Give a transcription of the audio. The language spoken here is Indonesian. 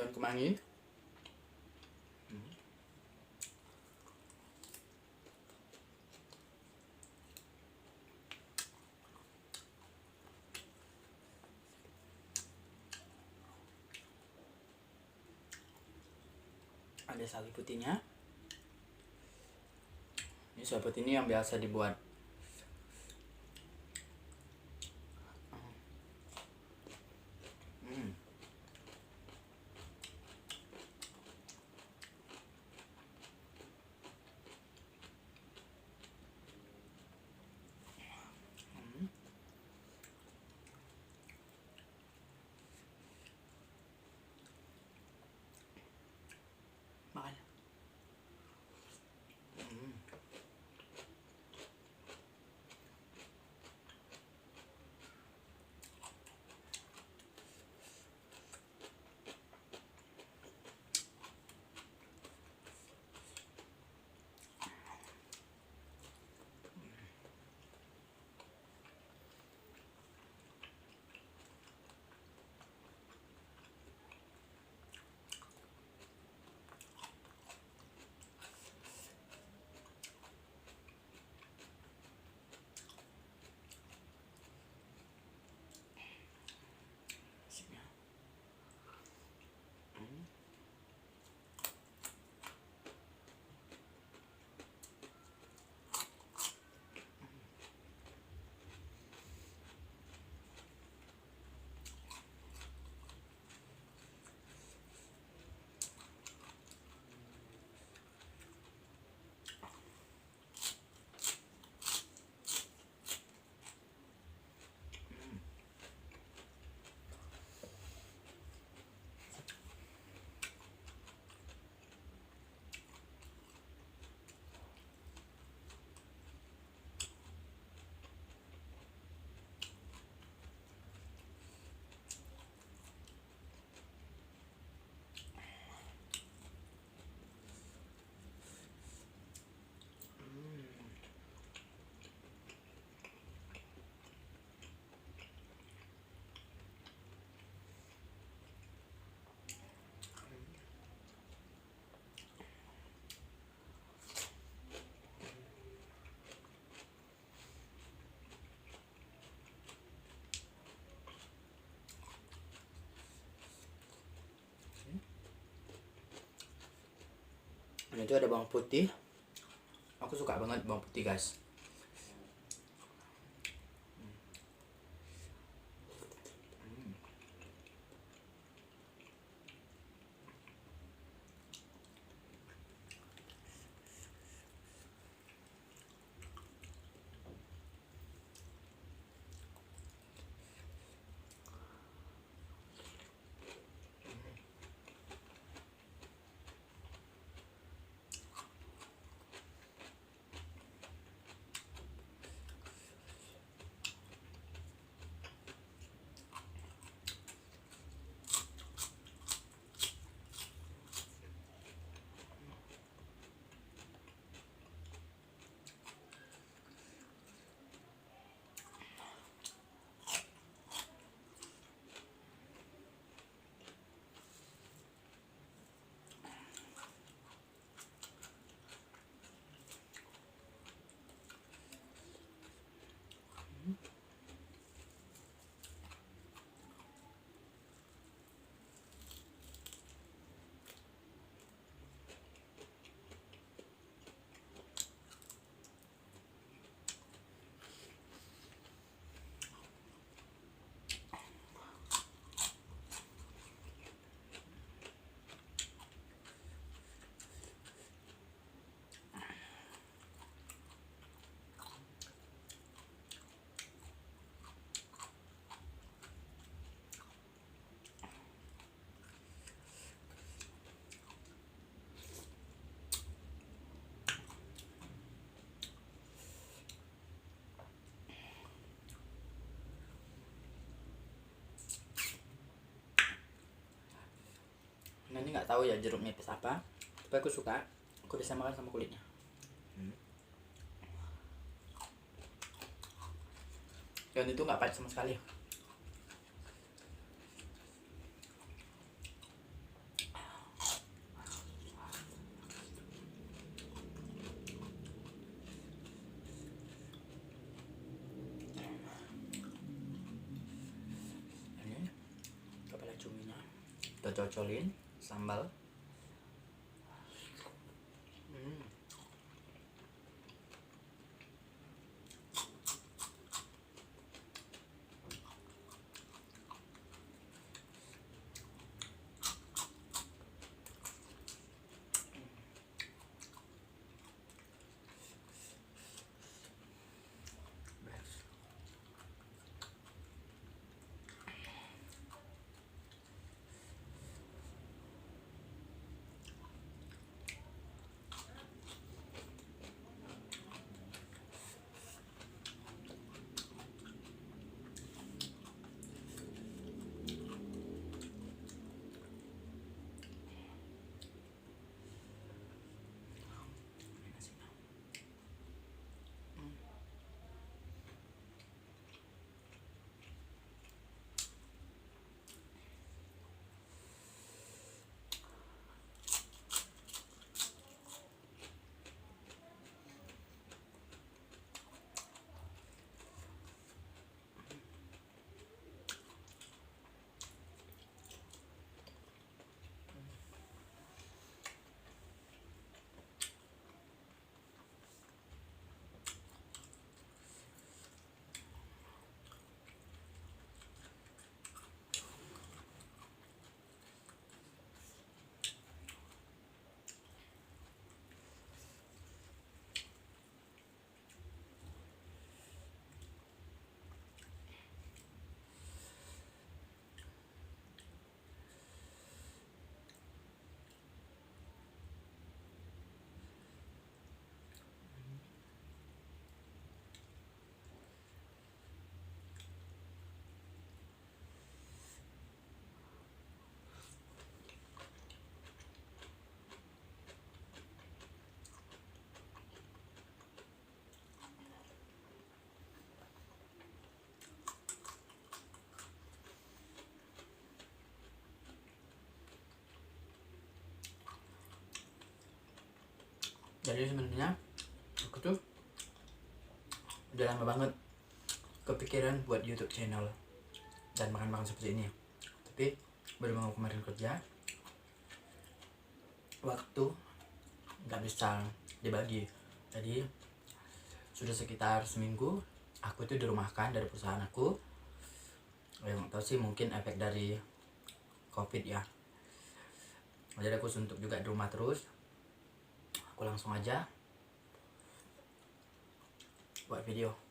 daun kemangi. Ada sawi putihnya. Ini sawi putih ini yang biasa dibuat makan. Dan itu ada bawang putih. Aku suka banget bawang putih, guys. Nah, ini nggak tahu ya jeruk nipis apa, tapi aku suka. Aku bisa makan sama kulitnya. Dan itu nggak pahit sama sekali. kita cocolin sambal. Jadi sebenarnya aku tuh udah lama banget kepikiran buat YouTube channel dan makan-makan seperti ini, tapi baru mau kemarin kerja, waktu nggak bisa dibagi. Jadi sudah sekitar seminggu aku tuh dirumahkan dari perusahaan aku. Yang tahu sih mungkin efek dari COVID ya. Jadi aku suntuk juga di rumah terus. Aku langsung aja buat video.